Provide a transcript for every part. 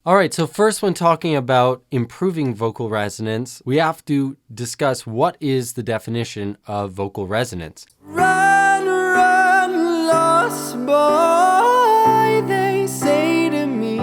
All right, so first when talking about improving vocal resonance, we have to discuss what is the definition of vocal resonance. Run, run, lost boy, they say to me.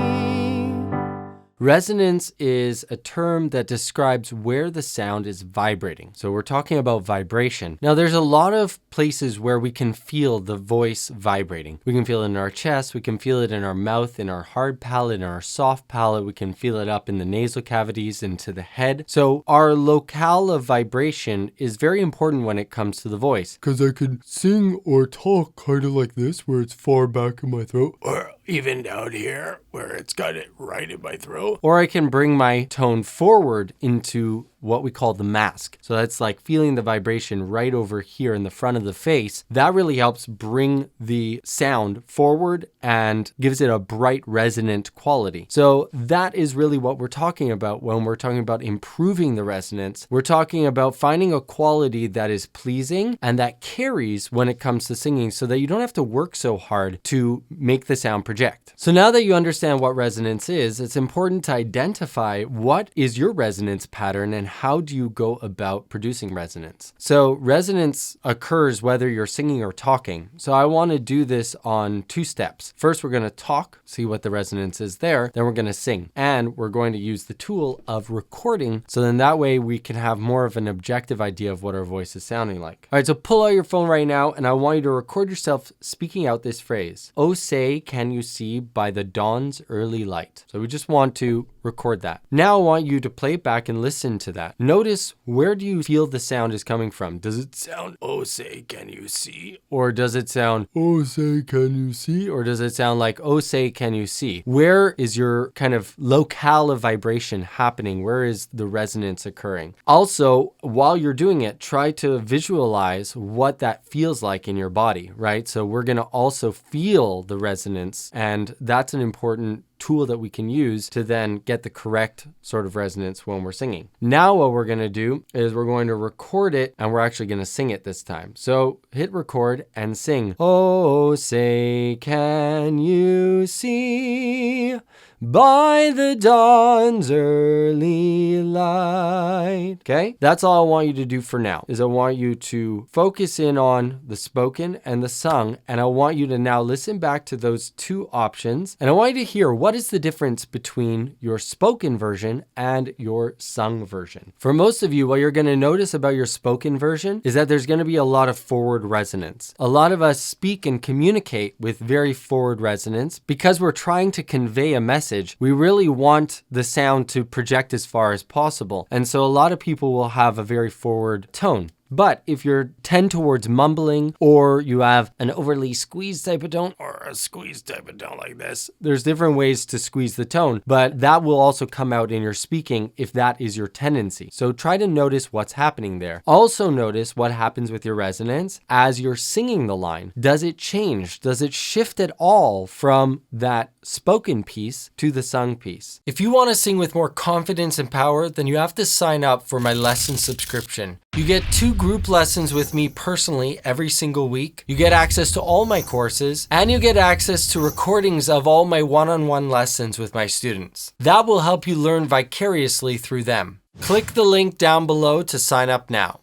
Resonance is a term that describes where the sound is vibrating. So we're talking about vibration. Now there's a lot of places where we can feel the voice vibrating. We can feel it in our chest, we can feel it in our mouth, in our hard palate, in our soft palate, we can feel it up in the nasal cavities, into the head. So our locale of vibration is very important when it comes to the voice. Because I could sing or talk kind of like this, where it's far back in my throat. Or even down here, where it's got it right in my throat. Or I can bring my tone forward into what we call the mask. So that's like feeling the vibration right over here in the front of the face. That really helps bring the sound forward and gives it a bright, resonant quality. So that is really what we're talking about when we're talking about improving the resonance. We're talking about finding a quality that is pleasing and that carries when it comes to singing so that you don't have to work so hard to make the sound project. So now that you understand what resonance is, it's important to identify what is your resonance pattern and how do you go about producing resonance. So resonance occurs whether you're singing or talking. So I want to do this on 2 steps. First, we're going to talk, see what the resonance is there. Then we're going to sing. And we're going to use the tool of recording. So then that way we can have more of an objective idea of what our voice is sounding like. All right, so pull out your phone right now and I want you to record yourself speaking out this phrase. Oh, say, can you see by the dawn's early light? So we just want to record that. Now I want you to play it back and listen to that. Notice, where do you feel the sound is coming from? Does it sound, oh, say, can you see? Or does it sound, Oh, say, can you see? or does it sound like, oh, say, can you see? Where is your kind of locale of vibration happening? Where is the resonance occurring? Also, while you're doing it, try to visualize what that feels like in your body, right? So we're going to also feel the resonance, and that's an important tool that we can use to then get the correct sort of resonance when we're singing. Now what we're going to do is we're going to record it and we're actually going to sing it this time. So hit record and sing. Oh, say, can you see by the dawn's early light? Okay, that's all I want you to do for now, is I want you to focus in on the spoken and the sung, and I want you to now listen back to those 2 options, and I want you to hear what is the difference between your spoken version and your sung version. For most of you, what you're going to notice about your spoken version is that there's going to be a lot of forward resonance. A lot of us speak and communicate with very forward resonance because we're trying to convey a message. We really want the sound to project as far as possible. And so a lot of people will have a very forward tone. But if you're tend towards mumbling, or you have an overly squeezed type of tone, or a squeezed type of tone like this, there's different ways to squeeze the tone, but that will also come out in your speaking if that is your tendency. So try to notice what's happening there. Also notice what happens with your resonance as you're singing the line. Does it change? Does it shift at all from that spoken piece to the sung piece? If you want to sing with more confidence and power, then you have to sign up for my lesson subscription. You get 2 group lessons with me personally every single week. You get access to all my courses, and you get access to recordings of all my one-on-one lessons with my students. That will help you learn vicariously through them. Click the link down below to sign up now.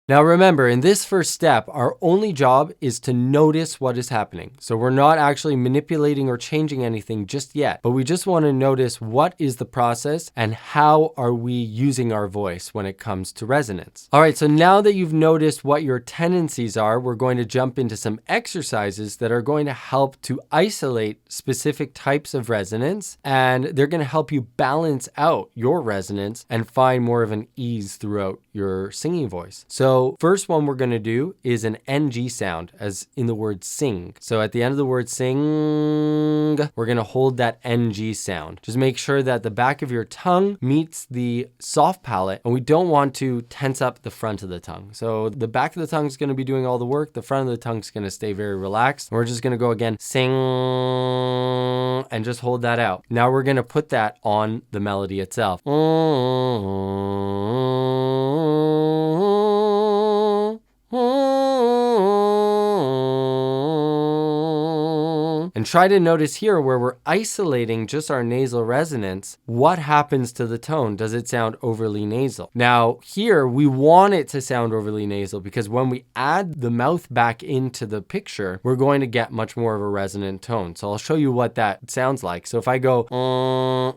Now remember, in this first step, our only job is to notice what is happening. So we're not actually manipulating or changing anything just yet, but we just want to notice what is the process and how are we using our voice when it comes to resonance. All right, so now that you've noticed what your tendencies are, we're going to jump into some exercises that are going to help to isolate specific types of resonance, and they're going to help you balance out your resonance and find more of an ease throughout your singing voice. So first one we're going to do is an NG sound, as in the word sing. So at the end of the word sing, we're going to hold that NG sound. Just make sure that the back of your tongue meets the soft palate, and we don't want to tense up the front of the tongue. So the back of the tongue is going to be doing all the work. The front of the tongue is going to stay very relaxed. We're just going to go again, sing, and just hold that out. Now we're going to put that on the melody itself. And And try to notice here where we're isolating just our nasal resonance, what happens to the tone? Does it sound overly nasal? Now, here we want it to sound overly nasal because when we add the mouth back into the picture, we're going to get much more of a resonant tone. So I'll show you what that sounds like. So if I go,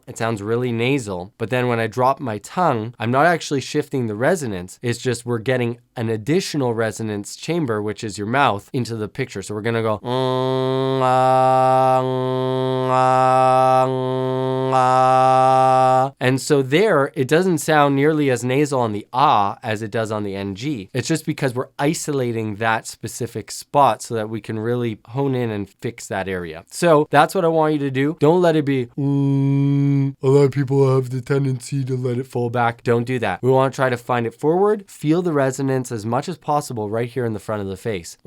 it sounds really nasal, but then when I drop my tongue, I'm not actually shifting the resonance. It's just we're getting an additional resonance chamber, which is your mouth, into the picture. So we're going to go, and so there, it doesn't sound nearly as nasal on the ah as it does on the NG. It's just because we're isolating that specific spot so that we can really hone in and fix that area. So that's what I want you to do. Don't let it be, A lot of people have the tendency to let it fall back. Don't do that. We want to try to find it forward, feel the resonance as much as possible right here in the front of the face.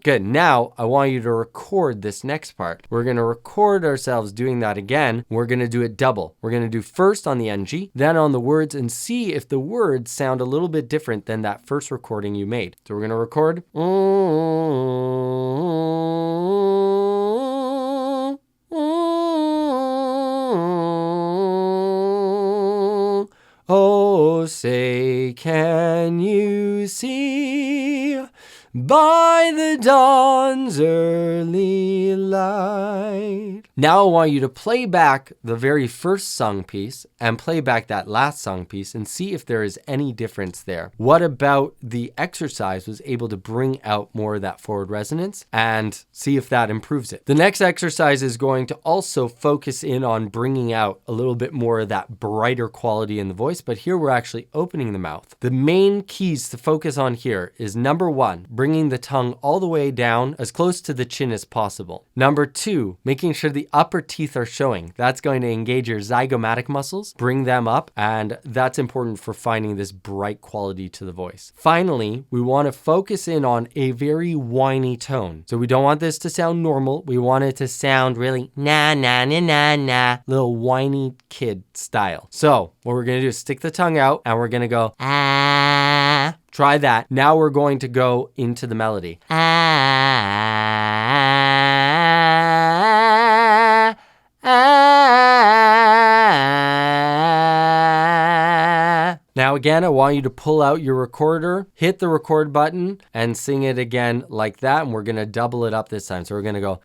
Good. Now I want you to record this next part. We're going to record ourselves doing that again. We're going to do it double. We're going to do first on the NG, then on the words, and see if the words sound a little bit different than that first recording you made. So we're going to record. Oh, say, can you see by the dawn's early light? Now I want you to play back the very first sung piece and play back that last sung piece and see if there is any difference there. What about the exercise was able to bring out more of that forward resonance, and see if that improves it. The next exercise is going to also focus in on bringing out a little bit more of that brighter quality in the voice, but here we're actually opening the mouth. The main keys to focus on here is number 1, bringing the tongue all the way down as close to the chin as possible. Number 2, making sure the upper teeth are showing. That's going to engage your zygomatic muscles, bring them up, and that's important for finding this bright quality to the voice. Finally, we want to focus in on a very whiny tone. So we don't want this to sound normal. We want it to sound really little whiny kid style. So what we're going to do is stick the tongue out and we're going to go ah. Try that. Now we're going to go into the melody. Now again, I want you to pull out your recorder, hit the record button, and sing it again like that. And we're going to double it up this time. So we're going to go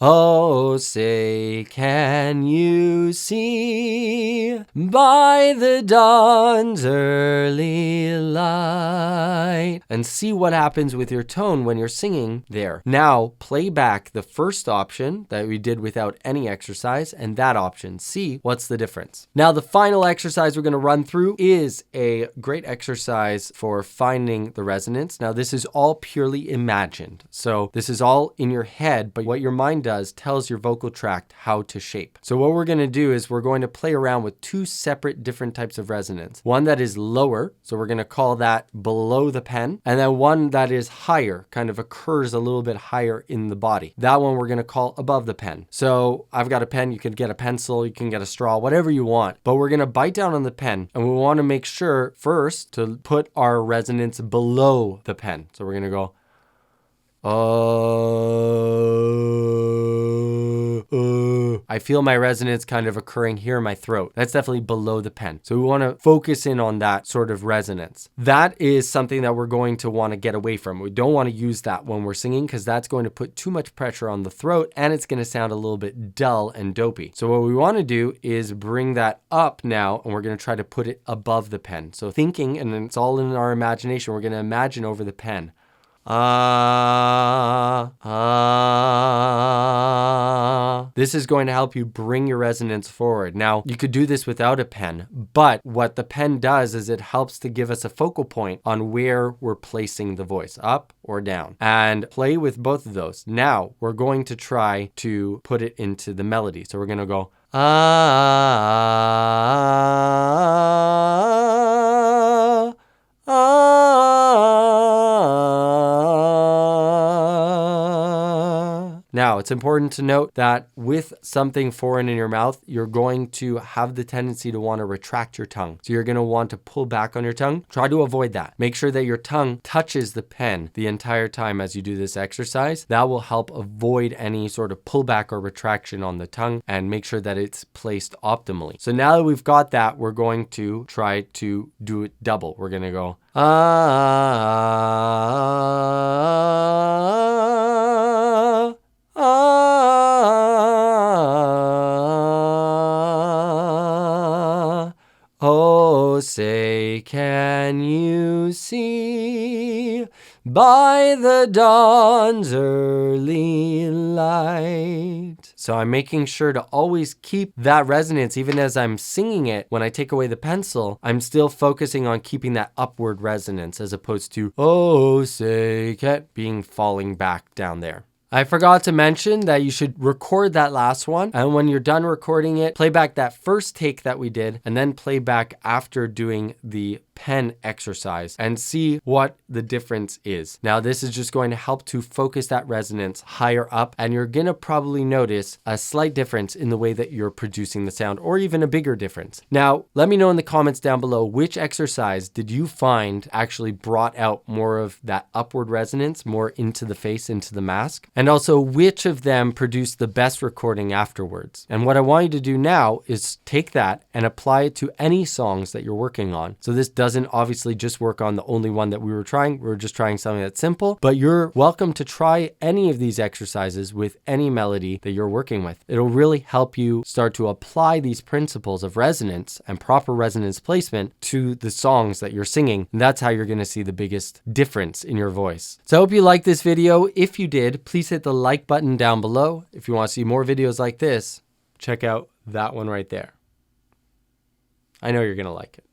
oh, say, can you see by the dawn's early light? And see what happens with your tone when you're singing there. Now, play back the first option that we did without any exercise and that option. See what's the difference. Now, the final exercise we're going to run through is a great exercise for finding the resonance. Now, this is all purely imagined. So this is all in your head, but what your mind does tells your vocal tract how to shape. So what we're going to do is we're going to play around with 2 separate different types of resonance. One that is lower, so we're going to call that below the pen, and then one that is higher, kind of occurs a little bit higher in the body. That one we're going to call above the pen. So I've got a pen, you could get a pencil, you can get a straw, whatever you want, but we're going to bite down on the pen and we want to make sure first to put our resonance below the pen. So we're going to go I feel my resonance kind of occurring here in my throat. That's definitely below the pen. So we want to focus in on that sort of resonance. That is something that we're going to want to get away from. We don't want to use that when we're singing because that's going to put too much pressure on the throat and it's going to sound a little bit dull and dopey. So what we want to do is bring that up now and we're going to try to put it above the pen. So thinking, and it's all in our imagination, we're going to imagine over the pen. This is going to help you bring your resonance forward. Now, you could do this without a pen, but what the pen does is it helps to give us a focal point on where we're placing the voice, up or down, and play with both of those. Now, we're going to try to put it into the melody. So we're going to go Now, it's important to note that with something foreign in your mouth, you're going to have the tendency to want to retract your tongue. So you're going to want to pull back on your tongue. Try to avoid that. Make sure that your tongue touches the pen the entire time as you do this exercise. That will help avoid any sort of pullback or retraction on the tongue and make sure that it's placed optimally. So now that we've got that, we're going to try to do it double. We're going to go, ah, ah. Oh, say, can you see by the dawn's early light? So I'm making sure to always keep that resonance, even as I'm singing it. When I take away the pencil, I'm still focusing on keeping that upward resonance as opposed to, oh, say, can, being falling back down there. I forgot to mention that you should record that last one. And when you're done recording it, play back that first take that we did and then play back after doing the pen exercise and see what the difference is. Now, this is just going to help to focus that resonance higher up, and you're going to probably notice a slight difference in the way that you're producing the sound, or even a bigger difference. Now, let me know in the comments down below, which exercise did you find actually brought out more of that upward resonance, more into the face, into the mask? And also, which of them produced the best recording afterwards? And what I want you to do now is take that and apply it to any songs that you're working on. So this doesn't obviously just work on the only one that we were trying. We were just trying something that's simple, but you're welcome to try any of these exercises with any melody that you're working with. It'll really help you start to apply these principles of resonance and proper resonance placement to the songs that you're singing. And that's how you're going to see the biggest difference in your voice. So I hope you liked this video. If you did, please hit the like button down below. If you want to see more videos like this, check out that one right there. I know you're going to like it.